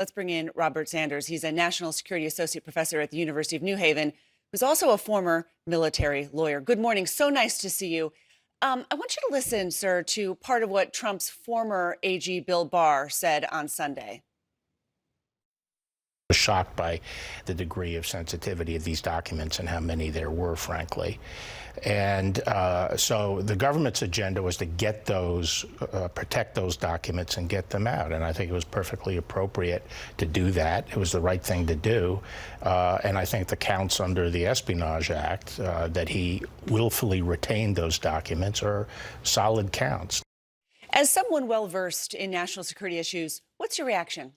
Let's bring in Robert Sanders. He's a national security associate professor at the University of New Haven, who's also a former military lawyer. Good morning. So nice to see you. I want you to listen, sir, to part of what Trump's former AG Bill Barr said on Sunday. Shocked by the degree of sensitivity of these documents and how many there were, frankly. And so the government's agenda was to get those, protect those documents and get them out. And I think it was perfectly appropriate to do that. It was the right thing to do. And I think the counts under the Espionage Act that he willfully retained those documents are solid counts. As someone well-versed in national security issues, what's your reaction?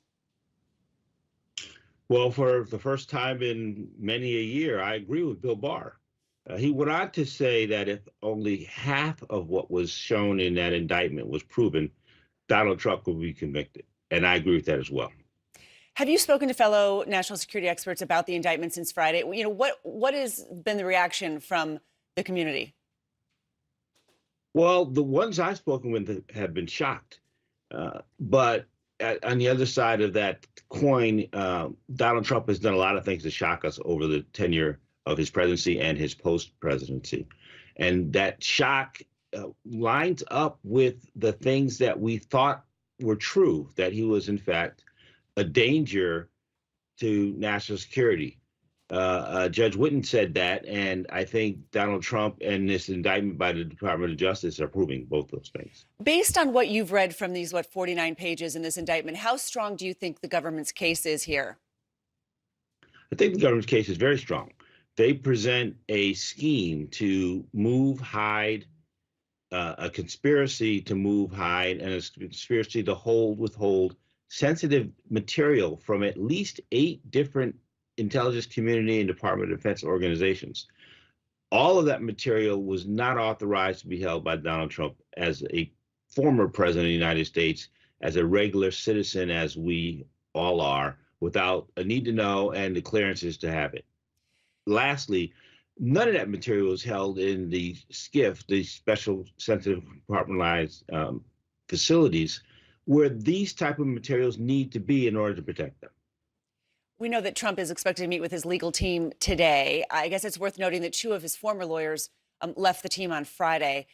Well, for the first time in many a year, I agree with Bill Barr. He went on to say that if only half of what was shown in that indictment was proven, Donald Trump would be convicted. And I agree with that as well. Have you spoken to fellow national security experts about the indictment since Friday? You know, what has been the reaction from the community? Well, the ones I've spoken with have been shocked. But on the other side of that coin, Donald Trump has done a lot of things to shock us over the tenure of his presidency and his post-presidency. And that shock lines up with the things that we thought were true, that he was, in fact, a danger to national security. Judge Whitten said that, and I think Donald Trump and this indictment by the Department of Justice are proving both those things. Based on what you've read from these, 49 pages in this indictment, how strong do you think the government's case is here? I think the government's case is very strong. They present a scheme to move, hide, a conspiracy to move, hide, and a conspiracy to withhold sensitive material from at least 8 different intelligence community and Department of Defense organizations. All of that material was not authorized to be held by Donald Trump as a former president of the United States, as a regular citizen, as we all are, without a need to know and the clearances to have it. Lastly, none of that material was held in the SCIF, the special sensitive compartmentalized facilities, where these type of materials need to be in order to protect them. We know that Trump is expected to meet with his legal team today. I guess it's worth noting that 2 of his former lawyers left the team on Friday.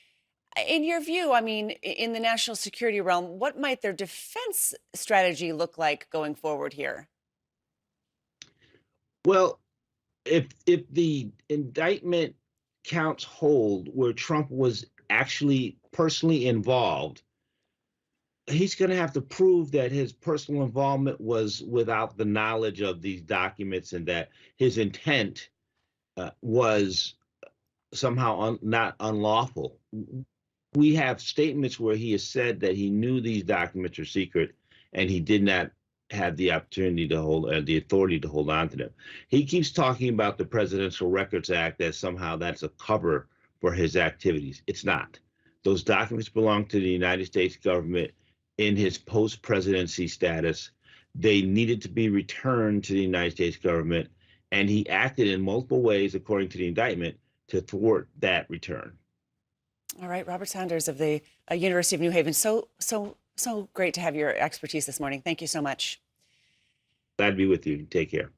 In your view, I mean, in the national security realm, what might their defense strategy look like going forward here? Well, if the indictment counts hold where Trump was actually personally involved, he's going to have to prove that his personal involvement was without the knowledge of these documents and that his intent was somehow not unlawful. We have statements where he has said that he knew these documents are secret and he did not have the opportunity to hold the authority to hold on to them. He keeps talking about the Presidential Records Act as somehow that's a cover for his activities. It's not. Those documents belong to the United States government in his post-presidency status. They needed to be returned to the United States government, and he acted in multiple ways, according to the indictment, to thwart that return. All right, Robert Sanders of the University of New Haven. So great to have your expertise this morning. Thank you so much. Glad to be with you. Take care.